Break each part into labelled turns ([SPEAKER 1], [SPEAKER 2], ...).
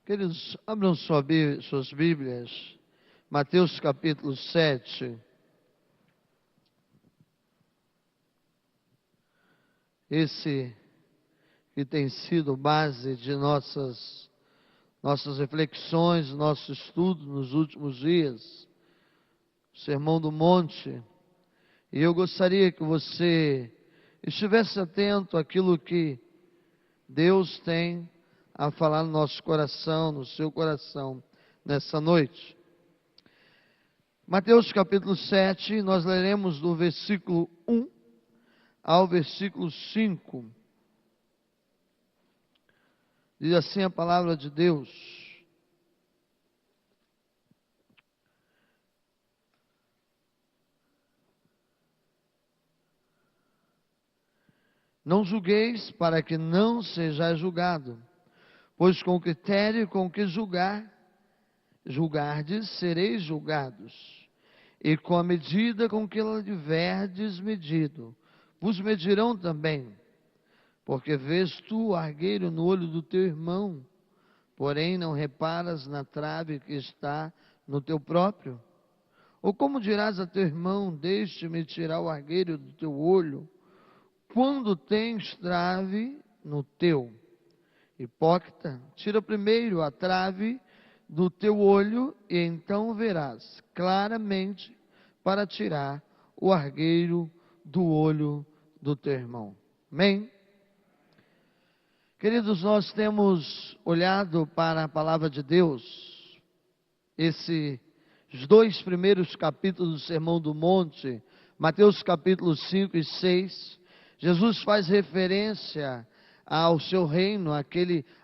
[SPEAKER 1] Queridos, abram suas Bíblias, Mateus capítulo 7. Esse que tem sido base de nossas reflexões, nosso estudo nos últimos dias, o Sermão do Monte. E eu gostaria que você estivesse atento àquilo que Deus tem a falar no nosso coração, no seu coração, nessa noite. Mateus capítulo 7, nós leremos do versículo 1 ao versículo 5. Diz assim a palavra de Deus: Não julgueis para que não sejais julgado, pois com o critério com que julgardes, sereis julgados, e com a medida com que tiverdes medido, vos medirão também. Porque vês tu o argueiro no olho do teu irmão, porém não reparas na trave que está no teu próprio? Ou como dirás a teu irmão, deixe-me tirar o argueiro do teu olho, quando tens trave no teu? Hipócrita, tira primeiro a trave do teu olho, e então verás claramente para tirar o argueiro do olho do teu irmão. Amém? Queridos, nós temos olhado para a palavra de Deus, esses dois primeiros capítulos do Sermão do Monte, Mateus capítulo 5 e 6, Jesus faz referência ao seu reino,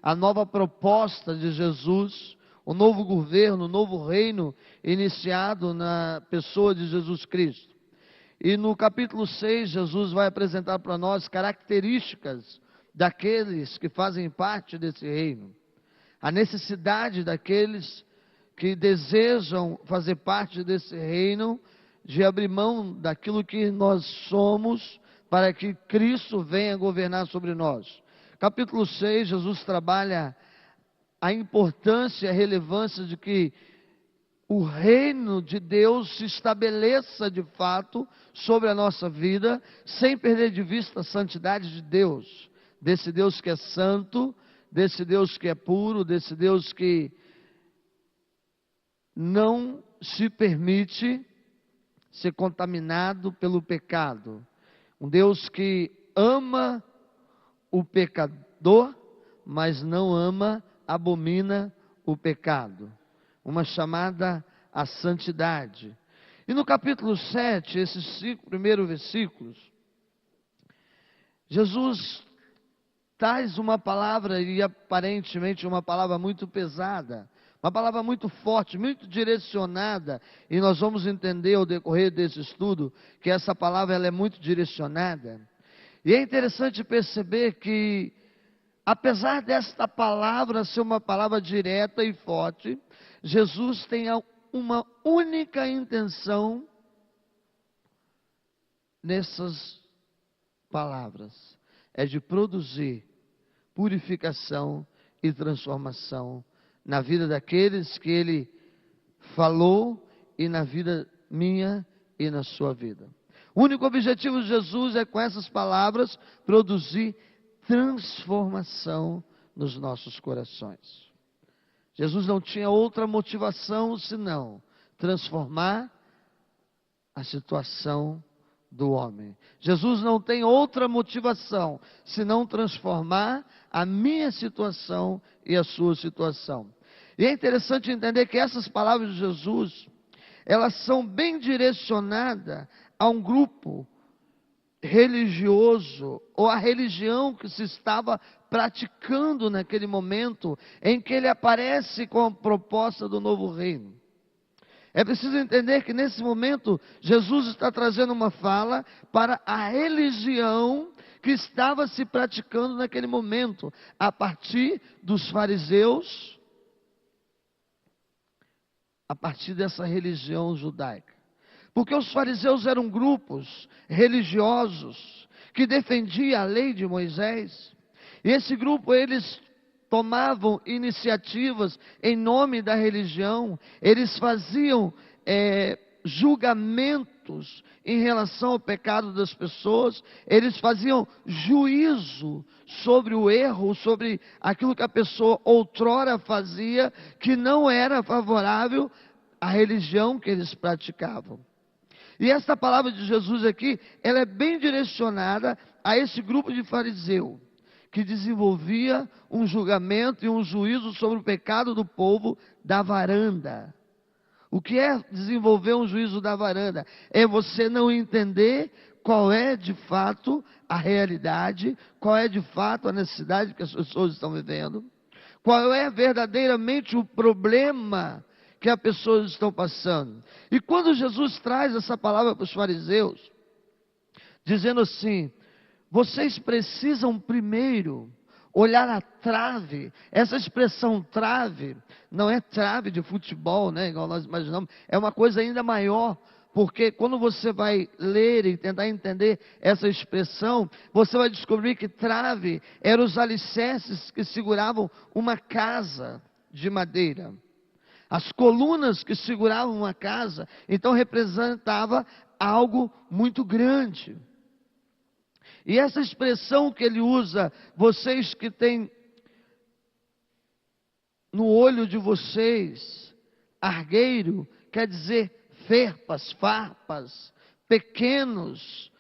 [SPEAKER 1] a nova proposta de Jesus, o novo governo, o novo reino iniciado na pessoa de Jesus Cristo. E no capítulo 6, Jesus vai apresentar para nós características daqueles que fazem parte desse reino, a necessidade daqueles que desejam fazer parte desse reino, de abrir mão daquilo que nós somos, para que Cristo venha governar sobre nós. Capítulo 6, Jesus trabalha a importância e a relevância de que o reino de Deus se estabeleça de fato sobre a nossa vida, sem perder de vista a santidade de Deus, desse Deus que é santo, desse Deus que é puro, desse Deus que não se permite ser contaminado pelo pecado. Um Deus que ama o pecador, mas não abomina o pecado. Uma chamada à santidade. E no capítulo 7, esses 5 primeiros versículos, Jesus traz uma palavra, e aparentemente uma palavra muito pesada, uma palavra muito forte, muito direcionada, e nós vamos entender ao decorrer desse estudo, que essa palavra ela é muito direcionada. E é interessante perceber que, apesar desta palavra ser uma palavra direta e forte, Jesus tem uma única intenção nessas palavras, é de produzir purificação e transformação na vida daqueles que Ele falou e na vida minha e na sua vida. O único objetivo de Jesus é, com essas palavras, produzir transformação nos nossos corações. Jesus não tinha outra motivação senão transformar a situação do homem. Jesus não tem outra motivação senão transformar a minha situação e a sua situação. E é interessante entender que essas palavras de Jesus, elas são bem direcionadas a um grupo religioso, ou a religião que se estava praticando naquele momento em que ele aparece com a proposta do novo reino. É preciso entender que nesse momento Jesus está trazendo uma fala para a religião que estava se praticando naquele momento, a partir dos fariseus, a partir dessa religião judaica. Porque os fariseus eram grupos religiosos que defendiam a lei de Moisés. E esse grupo, eles tomavam iniciativas em nome da religião, eles faziam julgamentos em relação ao pecado das pessoas, eles faziam juízo sobre o erro, sobre aquilo que a pessoa outrora fazia, que não era favorável à religião que eles praticavam. E esta palavra de Jesus aqui, ela é bem direcionada a esse grupo de fariseu, que desenvolvia um julgamento e um juízo sobre o pecado do povo da varanda. O que é desenvolver um juízo da varanda? É você não entender qual é de fato a realidade, qual é de fato a necessidade que as pessoas estão vivendo, qual é verdadeiramente o problema que as pessoas estão passando. E quando Jesus traz essa palavra para os fariseus, dizendo assim: vocês precisam primeiro olhar a trave. Essa expressão trave não é trave de futebol, né, igual nós imaginamos, é uma coisa ainda maior, porque quando você vai ler e tentar entender essa expressão, você vai descobrir que trave eram os alicerces que seguravam uma casa de madeira. As colunas que seguravam uma casa, então representava algo muito grande. E essa expressão que ele usa, vocês que têm no olho de vocês argueiro, quer dizer ferpas, farpas, pequenos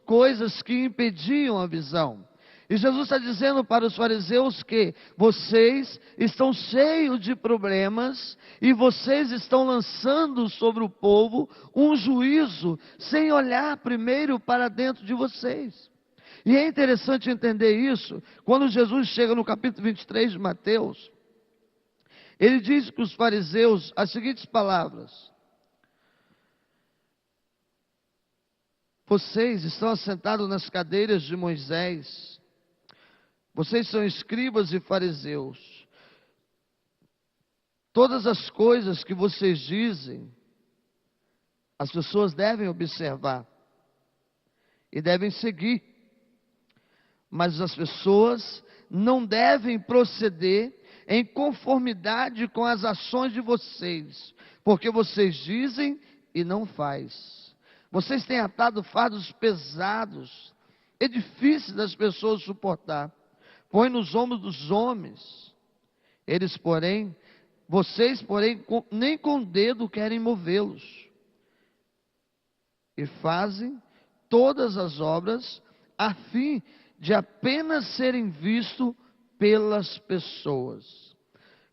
[SPEAKER 1] coisas que impediam a visão. E Jesus está dizendo para os fariseus que vocês estão cheios de problemas e vocês estão lançando sobre o povo um juízo sem olhar primeiro para dentro de vocês. E é interessante entender isso, quando Jesus chega no capítulo 23 de Mateus, ele diz para os fariseus as seguintes palavras: vocês estão assentados nas cadeiras de Moisés, vocês são escribas e fariseus. Todas as coisas que vocês dizem, as pessoas devem observar e devem seguir. Mas as pessoas não devem proceder em conformidade com as ações de vocês, porque vocês dizem e não faz. Vocês têm atado fardos pesados, é difícil das pessoas suportar. Põe nos ombros dos homens. Vocês, porém, nem com o dedo querem movê-los. E fazem todas as obras a fim de apenas serem vistos pelas pessoas.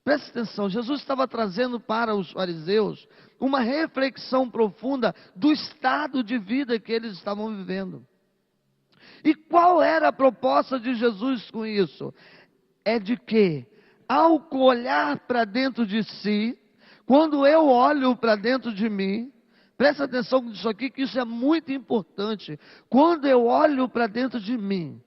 [SPEAKER 1] Preste atenção, Jesus estava trazendo para os fariseus uma reflexão profunda do estado de vida que eles estavam vivendo. E qual era a proposta de Jesus com isso? É de que, ao olhar para dentro de si, quando eu olho para dentro de mim, presta atenção nisso aqui, que isso é muito importante. Quando eu olho para dentro de mim,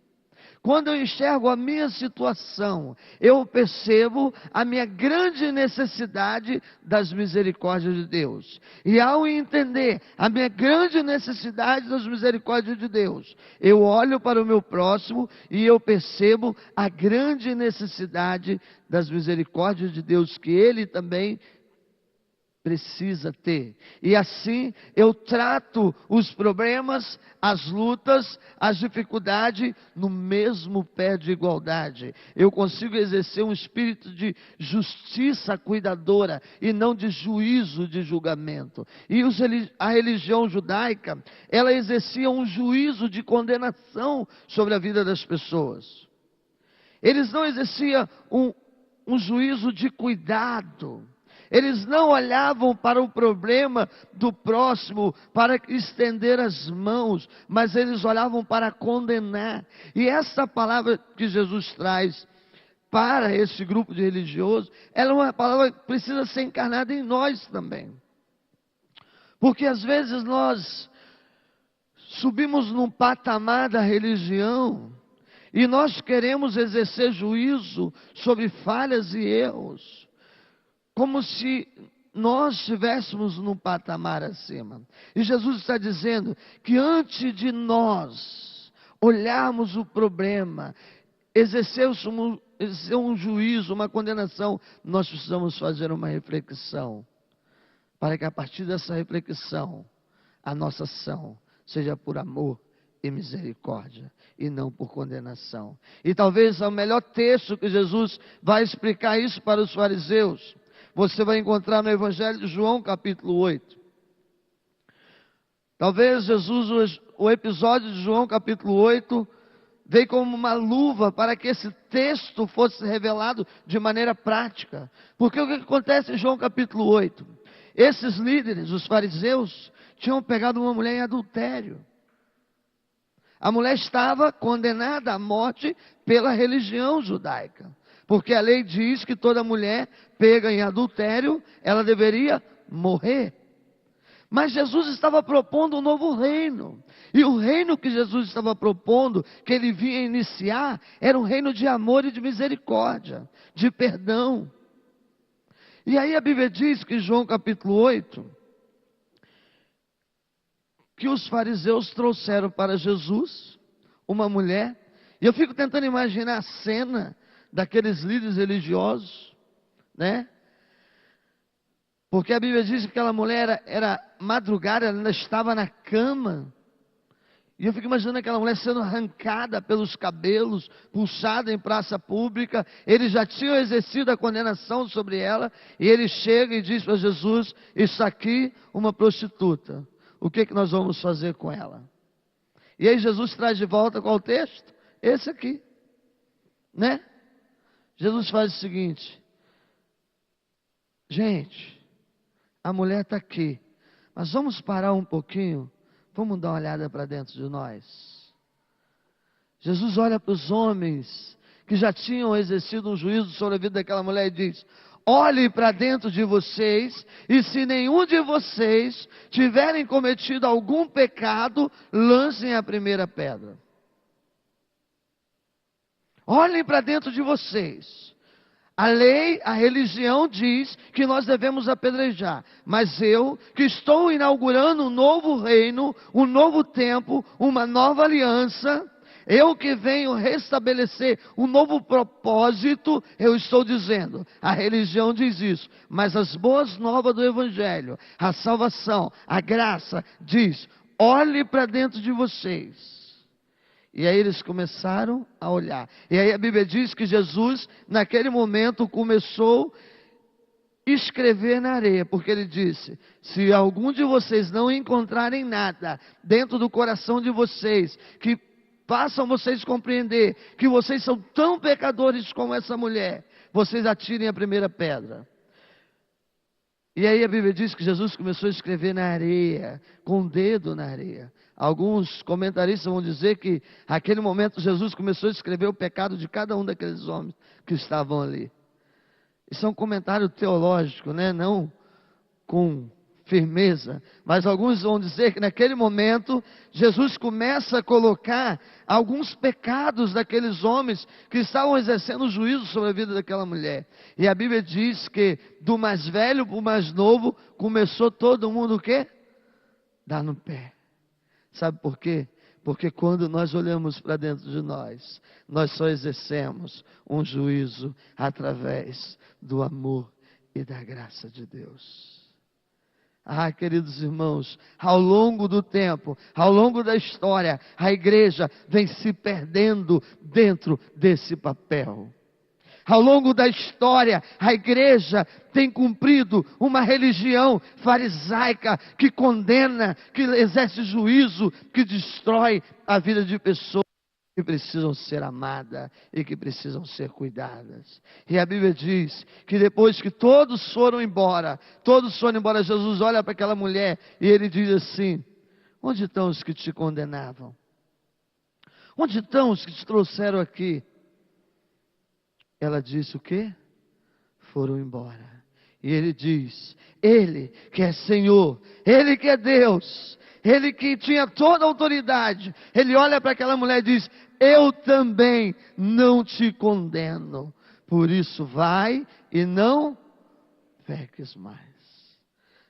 [SPEAKER 1] quando eu enxergo a minha situação, eu percebo a minha grande necessidade das misericórdias de Deus. E ao entender a minha grande necessidade das misericórdias de Deus, eu olho para o meu próximo e eu percebo a grande necessidade das misericórdias de Deus que ele também precisa ter. E assim eu trato os problemas, as lutas, as dificuldades no mesmo pé de igualdade. Eu consigo exercer um espírito de justiça cuidadora e não de juízo, de julgamento. E a religião judaica, ela exercia um juízo de condenação sobre a vida das pessoas. Eles não exerciam um juízo de cuidado. Eles não olhavam para o problema do próximo, para estender as mãos, mas eles olhavam para condenar. E essa palavra que Jesus traz para esse grupo de religiosos, ela é uma palavra que precisa ser encarnada em nós também. Porque às vezes nós subimos num patamar da religião e nós queremos exercer juízo sobre falhas e erros, como se nós estivéssemos num patamar acima. E Jesus está dizendo que antes de nós olharmos o problema, exercer um juízo, uma condenação, nós precisamos fazer uma reflexão, para que a partir dessa reflexão, a nossa ação seja por amor e misericórdia, e não por condenação. E talvez o melhor texto que Jesus vai explicar isso para os fariseus, você vai encontrar no Evangelho de João, capítulo 8. Talvez Jesus, o episódio de João, capítulo 8, veio como uma luva para que esse texto fosse revelado de maneira prática. Porque o que acontece em João capítulo 8? Esses líderes, os fariseus, tinham pegado uma mulher em adultério. A mulher estava condenada à morte pela religião judaica. Porque a lei diz que toda mulher pega em adultério, ela deveria morrer. Mas Jesus estava propondo um novo reino. E o reino que Jesus estava propondo, que ele vinha iniciar, era um reino de amor e de misericórdia, de perdão. E aí a Bíblia diz que em João capítulo 8, que os fariseus trouxeram para Jesus uma mulher. E eu fico tentando imaginar a cena daqueles líderes religiosos, né? Porque a Bíblia diz que aquela mulher era madrugada, ela ainda estava na cama. E eu fico imaginando aquela mulher sendo arrancada pelos cabelos, puxada em praça pública. Eles já tinham exercido a condenação sobre ela. E ele chega e diz para Jesus: isso aqui, uma prostituta. O que nós vamos fazer com ela? E aí Jesus traz de volta qual texto? Esse aqui, né? Jesus faz o seguinte: gente, a mulher está aqui, mas vamos parar um pouquinho, vamos dar uma olhada para dentro de nós. Jesus olha para os homens que já tinham exercido um juízo sobre a vida daquela mulher e diz: olhe para dentro de vocês, e se nenhum de vocês tiverem cometido algum pecado, lancem a primeira pedra. Olhem para dentro de vocês. A lei, a religião diz que nós devemos apedrejar. Mas eu, que estou inaugurando um novo reino, um novo tempo, uma nova aliança, eu que venho restabelecer um novo propósito, eu estou dizendo, a religião diz isso, mas as boas novas do Evangelho, a salvação, a graça, diz: olhe para dentro de vocês. E aí eles começaram a olhar. E aí a Bíblia diz que Jesus, naquele momento, começou a escrever na areia. Porque ele disse: se algum de vocês não encontrarem nada dentro do coração de vocês, que façam vocês compreender que vocês são tão pecadores como essa mulher, vocês atirem a primeira pedra. E aí a Bíblia diz que Jesus começou a escrever na areia, com o dedo na areia. Alguns comentaristas vão dizer que naquele momento Jesus começou a escrever o pecado de cada um daqueles homens que estavam ali. Isso é um comentário teológico, né? Não com firmeza, mas alguns vão dizer que naquele momento Jesus começa a colocar alguns pecados daqueles homens que estavam exercendo juízo sobre a vida daquela mulher. E a Bíblia diz que do mais velho para o mais novo começou todo mundo o quê? Dar no pé. Sabe por quê? Porque quando nós olhamos para dentro de nós, nós só exercemos um juízo através do amor e da graça de Deus. Ah, queridos irmãos, ao longo do tempo, ao longo da história, a igreja vem se perdendo dentro desse papel. Ao longo da história, a igreja tem cumprido uma religião farisaica que condena, que exerce juízo, que destrói a vida de pessoas que precisam ser amadas e que precisam ser cuidadas. E a Bíblia diz que depois que todos foram embora, Jesus olha para aquela mulher e ele diz assim: onde estão os que te condenavam? Onde estão os que te trouxeram aqui? Ela disse o quê? Foram embora. E ele diz: ele que é Senhor, ele que é Deus, ele que tinha toda a autoridade, ele olha para aquela mulher e diz: eu também não te condeno, por isso vai e não peques mais.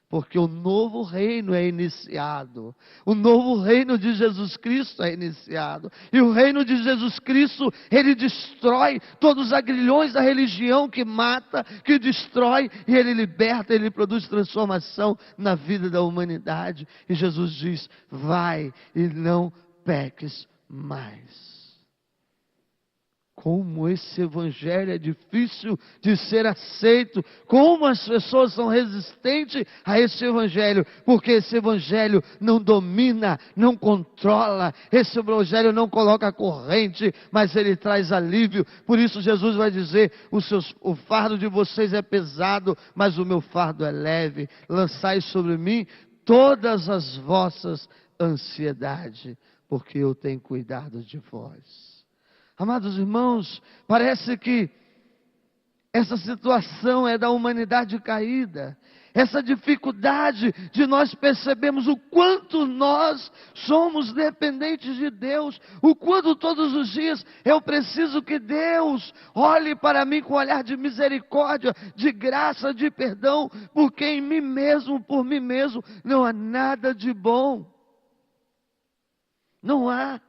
[SPEAKER 1] Porque o novo reino é iniciado. O novo reino de Jesus Cristo é iniciado. E o reino de Jesus Cristo, ele destrói todos os agrilhões da religião que mata, que destrói, e ele liberta, ele produz transformação na vida da humanidade. E Jesus diz: vai e não peques mais. Como esse evangelho é difícil de ser aceito, como as pessoas são resistentes a esse evangelho, porque esse evangelho não domina, não controla, esse evangelho não coloca corrente, mas ele traz alívio. Por isso Jesus vai dizer: o fardo de vocês é pesado, mas o meu fardo é leve. Lançai sobre mim todas as vossas ansiedades, porque eu tenho cuidado de vós. Amados irmãos, parece que essa situação é da humanidade caída. Essa dificuldade de nós percebermos o quanto nós somos dependentes de Deus. O quanto todos os dias eu preciso que Deus olhe para mim com um olhar de misericórdia, de graça, de perdão. Porque em mim mesmo, por mim mesmo, não há nada de bom. Não há.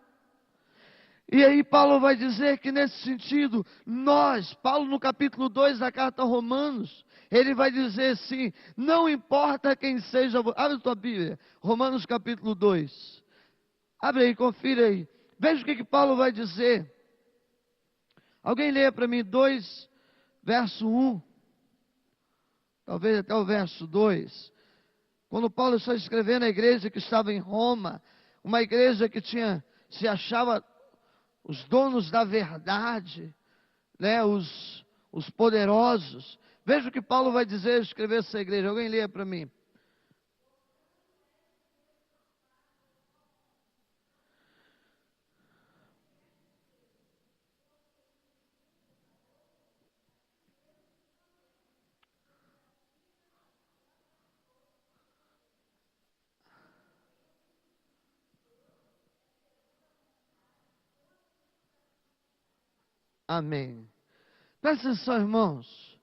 [SPEAKER 1] E aí Paulo vai dizer que nesse sentido, Paulo no capítulo 2 da carta aos Romanos, ele vai dizer assim: não importa quem seja, abre a tua Bíblia, Romanos capítulo 2, abre aí, confira aí, veja o que Paulo vai dizer. Alguém leia para mim 2, verso 1, talvez até o verso 2, quando Paulo está escrevendo a igreja que estava em Roma, uma igreja que se achava os donos da verdade, né, os poderosos. Veja o que Paulo vai dizer, escrever essa igreja. Alguém leia para mim. Amém. Presta atenção, irmãos.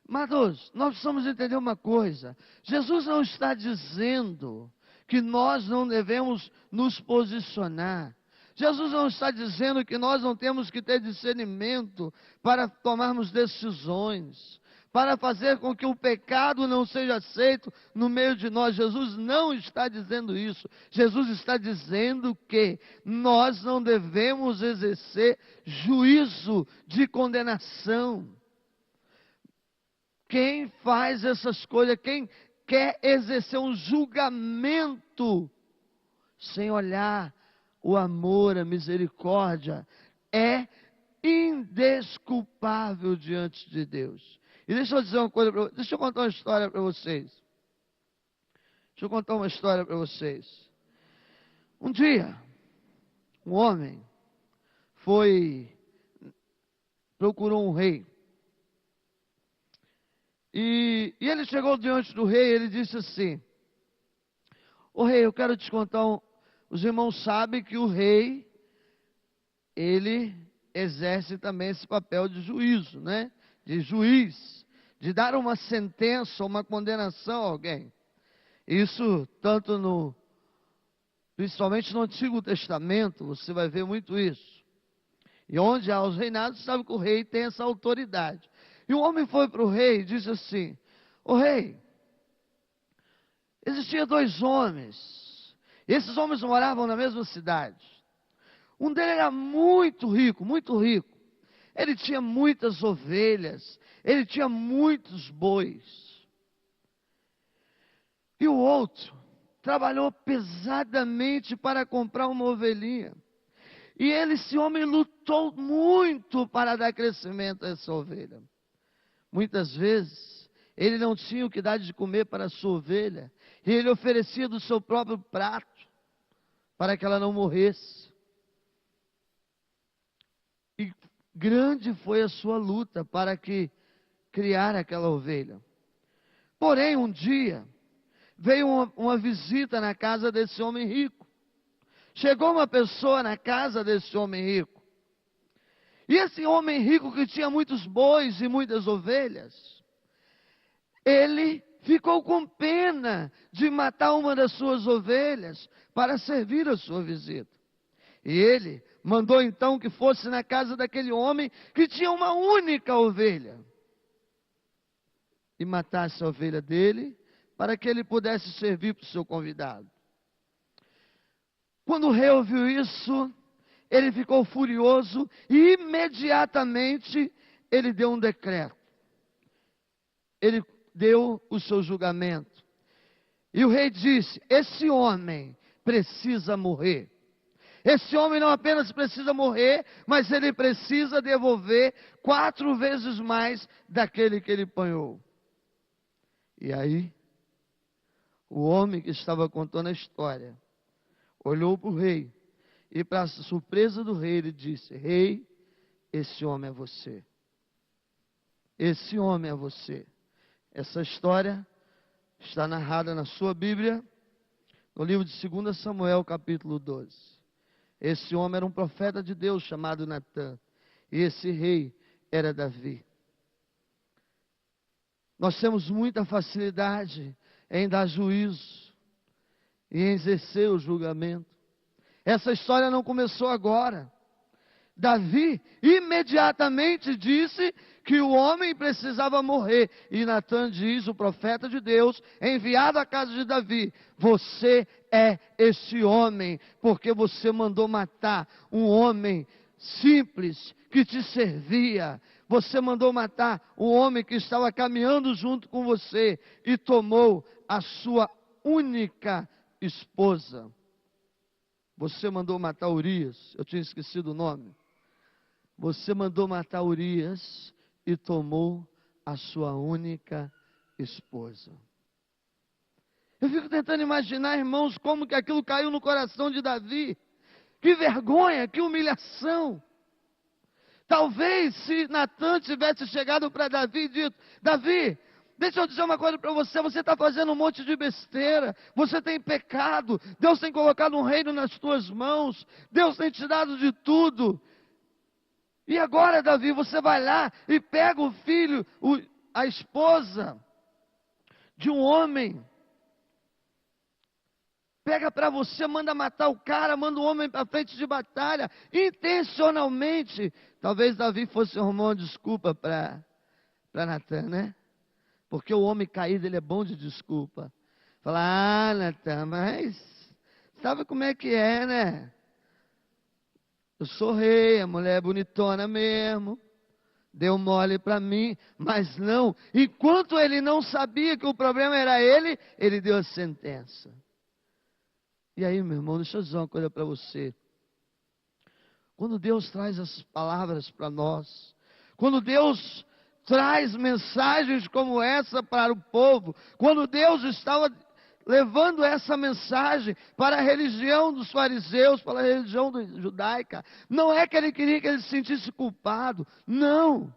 [SPEAKER 1] Amados, nós precisamos entender uma coisa. Jesus não está dizendo que nós não devemos nos posicionar. Jesus não está dizendo que nós não temos que ter discernimento para tomarmos decisões, para fazer com que o pecado não seja aceito no meio de nós. Jesus não está dizendo isso. Jesus está dizendo que nós não devemos exercer juízo de condenação. Quem faz essas coisas, quem quer exercer um julgamento sem olhar o amor, a misericórdia, é indesculpável diante de Deus. E deixa eu dizer uma coisa para vocês, deixa eu contar uma história para vocês. Um dia, um homem procurou um rei. E ele chegou diante do rei, ele disse assim: ô rei, eu quero te contar os irmãos sabem que o rei, ele exerce também esse papel de juízo, né? De juiz, de dar uma sentença, uma condenação a alguém. Isso principalmente no Antigo Testamento, você vai ver muito isso. E onde há os reinados, sabe que o rei tem essa autoridade. E o homem foi para o rei e disse assim: ô rei, existiam 2 homens. Esses homens moravam na mesma cidade. Um deles era muito rico, muito rico. Ele tinha muitas ovelhas, ele tinha muitos bois. E o outro trabalhou pesadamente para comprar uma ovelhinha. E esse homem lutou muito para dar crescimento a essa ovelha. Muitas vezes, ele não tinha o que dar de comer para a sua ovelha. E ele oferecia do seu próprio prato, para que ela não morresse. E grande foi a sua luta para que criar aquela ovelha. Porém, um dia, veio uma visita na casa desse homem rico. Chegou uma pessoa na casa desse homem rico. E esse homem rico que tinha muitos bois e muitas ovelhas, ele ficou com pena de matar uma das suas ovelhas para servir a sua visita. E ele mandou então que fosse na casa daquele homem que tinha uma única ovelha e matasse a ovelha dele para que ele pudesse servir para o seu convidado. Quando o rei ouviu isso, ele ficou furioso e imediatamente ele deu um decreto. Ele deu o seu julgamento. E o rei disse: esse homem precisa morrer. Esse homem não apenas precisa morrer, mas ele precisa devolver 4 vezes mais daquele que ele apanhou. E aí, o homem que estava contando a história olhou para o rei e, para surpresa do rei, ele disse: rei, esse homem é você. Esse homem é você. Essa história está narrada na sua Bíblia, no livro de 2 Samuel, capítulo 12. Esse homem era um profeta de Deus chamado Natã, e esse rei era Davi. Nós temos muita facilidade em dar juízo e em exercer o julgamento. Essa história não começou agora. Davi imediatamente disse que o homem precisava morrer. E Natã diz, o profeta de Deus, enviado à casa de Davi: você é esse homem, porque você mandou matar um homem simples que te servia. Você mandou matar um homem que estava caminhando junto com você e tomou a sua única esposa. Você mandou matar Urias, eu tinha esquecido o nome. Você mandou matar Urias e tomou a sua única esposa. Eu fico tentando imaginar, irmãos, como que aquilo caiu no coração de Davi. Que vergonha, que humilhação. Talvez se Natã tivesse chegado para Davi e dito: Davi, deixa eu dizer uma coisa para você, você está fazendo um monte de besteira, você tem pecado, Deus tem colocado um reino nas tuas mãos, Deus tem te dado de tudo. E agora, Davi, você vai lá e pega o filho, a esposa de um homem, pega para você, manda matar o cara, manda o homem para frente de batalha, intencionalmente. Talvez Davi fosse arrumar uma desculpa para Natã, né? Porque o homem caído, ele é bom de desculpa. Fala: Natã, mas sabe como é que é, né? Eu sou rei, a mulher é bonitona mesmo, deu mole para mim, mas não. Enquanto ele não sabia que o problema era ele deu a sentença. E aí, meu irmão, deixa eu dizer uma coisa para você. Quando Deus traz essas palavras para nós, quando Deus traz mensagens como essa para o povo, quando Deus estava levando essa mensagem para a religião dos fariseus, para a religião judaica, não é que ele queria que ele se sentisse culpado, não.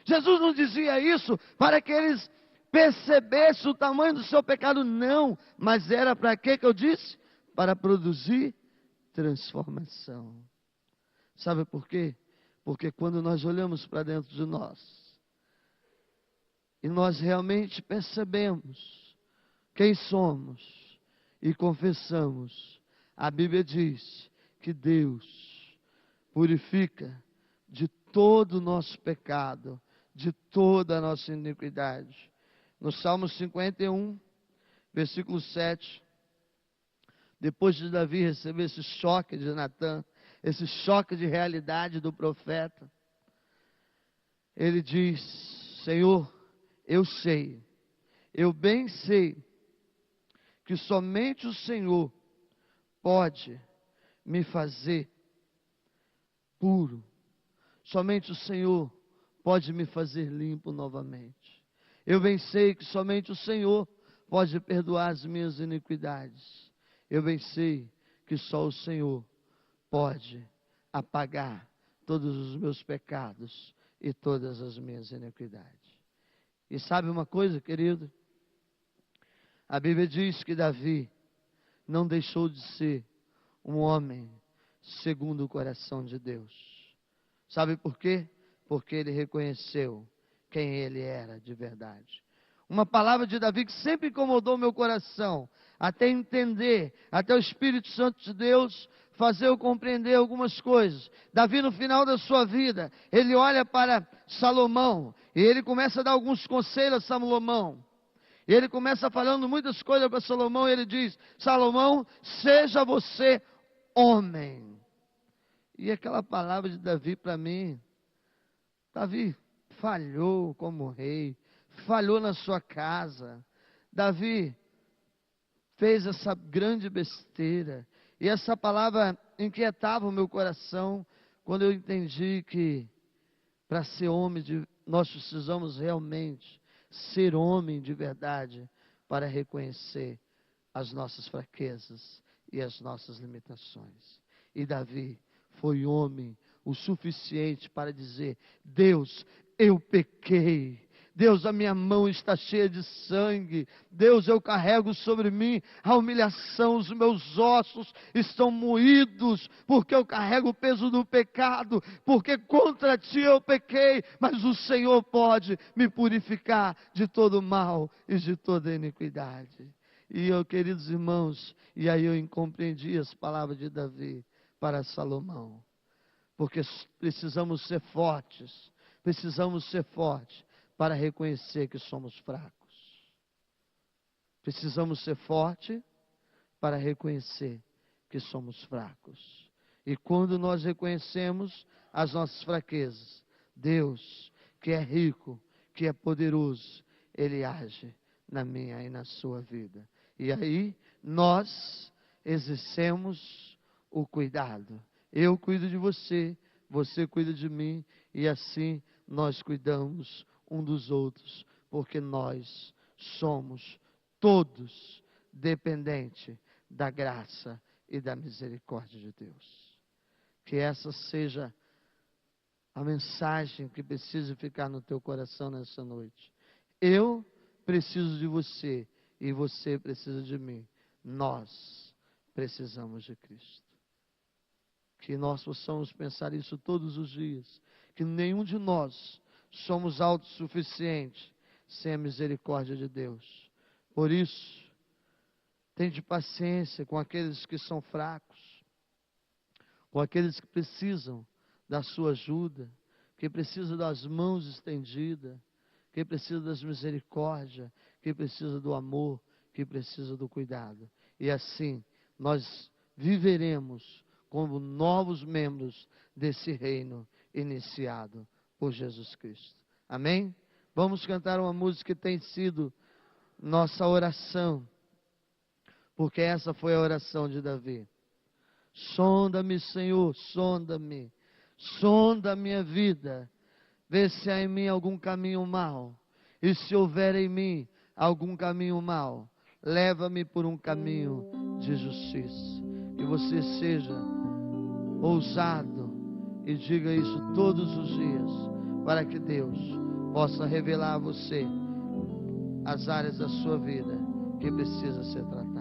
[SPEAKER 1] Jesus não dizia isso para que eles percebessem o tamanho do seu pecado, não. Mas era para quê que eu disse? Para produzir transformação. Sabe por quê? Porque quando nós olhamos para dentro de nós e nós realmente percebemos quem somos e confessamos, a Bíblia diz que Deus purifica de todo o nosso pecado, de toda a nossa iniquidade. No Salmo 51, versículo 7, depois de Davi receber esse choque de Natã, esse choque de realidade do profeta, ele diz: Senhor, eu sei, eu bem sei, que somente o Senhor pode me fazer puro. Somente o Senhor pode me fazer limpo novamente. Eu bem sei que somente o Senhor pode perdoar as minhas iniquidades. Eu bem sei que só o Senhor pode apagar todos os meus pecados e todas as minhas iniquidades. E sabe uma coisa, querido? A Bíblia diz que Davi não deixou de ser um homem segundo o coração de Deus. Sabe por quê? Porque ele reconheceu quem ele era de verdade. uma palavra de Davi que sempre incomodou meu coração, até entender, até o Espírito Santo de Deus fazer eu compreender algumas coisas. Davi, no final da sua vida, ele olha para Salomão, e ele começa a dar alguns conselhos a Salomão. E ele começa falando muitas coisas para Salomão, e ele diz: Salomão, seja você homem. E aquela palavra de Davi para mim, Davi falhou como rei, falhou na sua casa. Davi fez essa grande besteira. E essa palavra inquietava o meu coração quando eu entendi que para ser homem, nós precisamos realmente ser homem de verdade para reconhecer as nossas fraquezas e as nossas limitações. E Davi foi homem o suficiente para dizer: Deus, eu pequei. Deus, a minha mão está cheia de sangue. Deus, eu carrego sobre mim a humilhação, os meus ossos estão moídos, porque eu carrego o peso do pecado, porque contra ti eu pequei, mas o Senhor pode me purificar de todo mal e de toda iniquidade. E eu, queridos irmãos, e aí eu compreendi as palavras de Davi para Salomão, porque precisamos ser fortes para reconhecer que somos fracos. Precisamos ser fortes para reconhecer que somos fracos. E quando nós reconhecemos as nossas fraquezas, Deus, que é rico, que é poderoso, Ele age na minha e na sua vida. E aí nós exercemos o cuidado. Eu cuido de você, você cuida de mim, e assim nós cuidamos um dos outros, porque nós somos todos dependentes da graça e da misericórdia de Deus. Que essa seja a mensagem que precisa ficar no teu coração nessa noite. Eu preciso de você e você precisa de mim. Nós precisamos de Cristo. Que nós possamos pensar isso todos os dias, que nenhum de nós somos autossuficientes sem a misericórdia de Deus. Por isso, tende paciência com aqueles que são fracos, com aqueles que precisam da sua ajuda, que precisam das mãos estendidas, que precisam das misericórdias, que precisam do amor, que precisam do cuidado. E assim, nós viveremos como novos membros desse reino iniciado por Jesus Cristo. Amém? Vamos cantar uma música que tem sido nossa oração, porque essa foi a oração de Davi. Sonda-me, Senhor, sonda-me, sonda a minha vida, vê se há em mim algum caminho mau, e se houver em mim algum caminho mau, leva-me por um caminho de justiça. Que você seja ousado e diga isso todos os dias, para que Deus possa revelar a você as áreas da sua vida que precisa ser tratada.